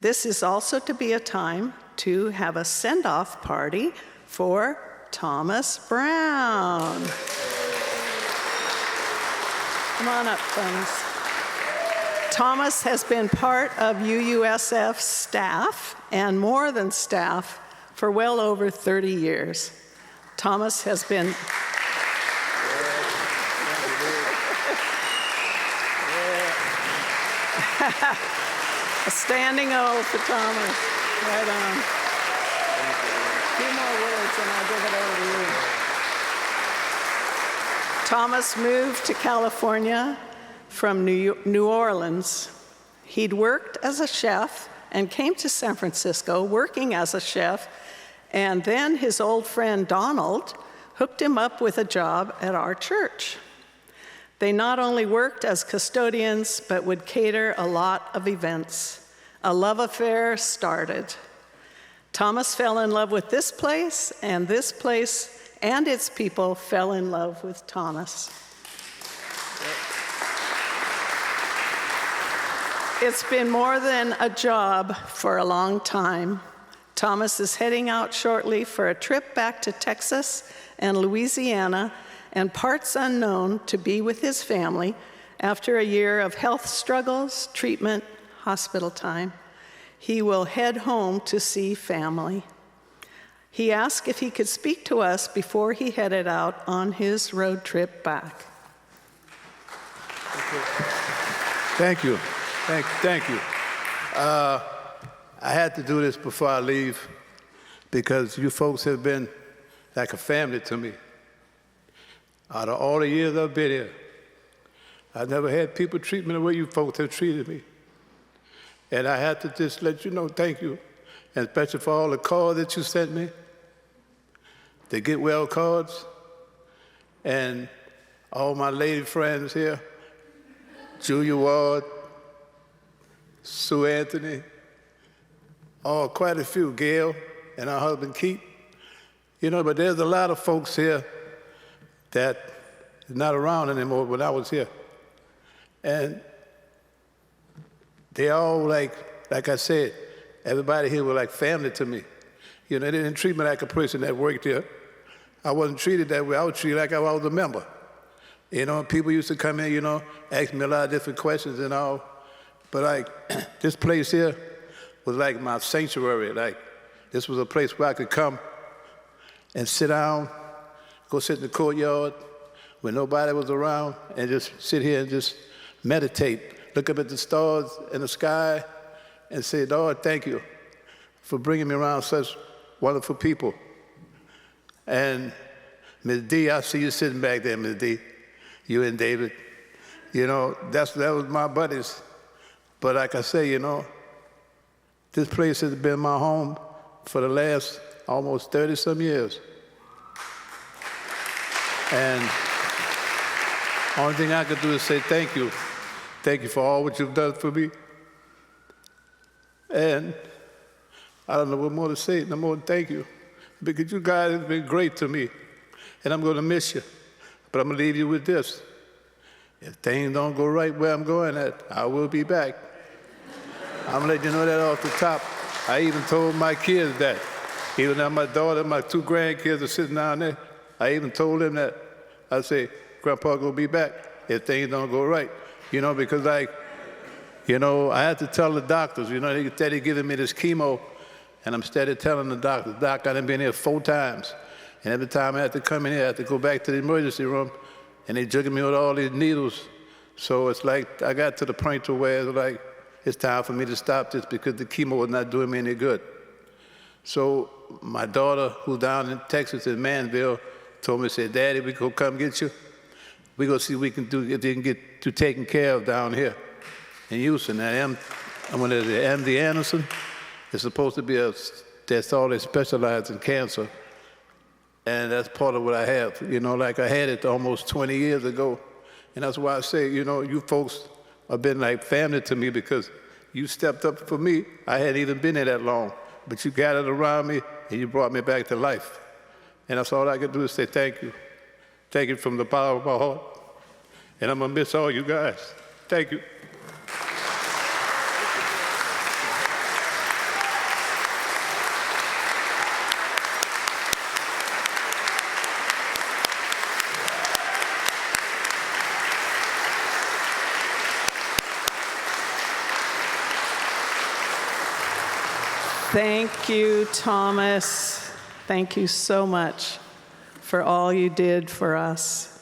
This is also to be a time to have a send-off party for Thomas Brown. Come on up, Thomas. Thomas has been part of UUSF staff, and more than staff, for well over 30 years. Thomas has been... A standing O for Thomas. Right on. A few more words and I'll give it over to you. Thomas moved to California from New Orleans. He'd worked as a chef and came to San Francisco working as a chef, and then his old friend Donald hooked him up with a job at our church. They not only worked as custodians, but would cater a lot of events. A love affair started. Thomas fell in love with this place and its people fell in love with Thomas. It's been more than a job for a long time. Thomas is heading out shortly for a trip back to Texas and Louisiana and parts unknown to be with his family after a year of health struggles, treatment, hospital time. He will head home to see family. He asked if he could speak to us before he headed out on his road trip back. Thank you. Thank you. I had to do this before I leave because you folks have been like a family to me. Out of all the years I've been here, I've never had people treat me the way you folks have treated me. And I had to just let you know thank you, and especially for all the cards that you sent me, the get well cards, and all my lady friends here, Julia Ward, Sue Anthony, quite a few, Gail, and her husband Keith. You know, but there's a lot of folks here that is not around anymore when I was here. And they all, like I said, everybody here was like family to me. You know, they didn't treat me like a person that worked here. I wasn't treated that way. I was treated like I was a member. You know, people used to come in, you know, ask me a lot of different questions and all. But like, this place here was like my sanctuary. Like, this was a place where I could come and sit down, go sit in the courtyard when nobody was around, and just sit here and just meditate, look up at the stars in the sky and say, Lord, thank you for bringing me around such wonderful people. And Ms. D, I see you sitting back there, Ms. D, you and David. You know, that was my buddies. But like I say, you know, this place has been my home for the last almost 30-some years. And only thing I could do is say thank you. Thank you for all what you've done for me. And I don't know what more to say, no more than thank you. Because you guys have been great to me. And I'm going to miss you. But I'm going to leave you with this. If things don't go right where I'm going at, I will be back. I'm going to let you know that off the top. I even told my kids that. Even though my daughter, my 2 grandkids are sitting down there, I even told them that. I say, Grandpa will be back if things don't go right. You know, because like, you know, I had to tell the doctors, you know, they steady giving me this chemo, and I'm steady telling the doctor, Doc, I done been here 4 times. And every time I had to come in here, I had to go back to the emergency room, and they jugging me with all these needles. So it's like, I got to the point to where it's like, it's time for me to stop this because the chemo was not doing me any good. So my daughter, who's down in Texas in Mansville, told me, said, Daddy, we go come get you. We go see what we can do, if they can get you taken care of down here in Houston. I'm one of the MD Anderson. It's supposed to be that's all they specialize in cancer. And that's part of what I have. You know, like I had it almost 20 years ago. And that's why I say, you know, you folks have been like family to me because you stepped up for me. I hadn't even been here that long. But you gathered around me and you brought me back to life. And that's all I could do is say thank you. Thank you from the bottom of my heart. And I'm going to miss all you guys. Thank you. Thank you, Thomas. Thank you so much for all you did for us.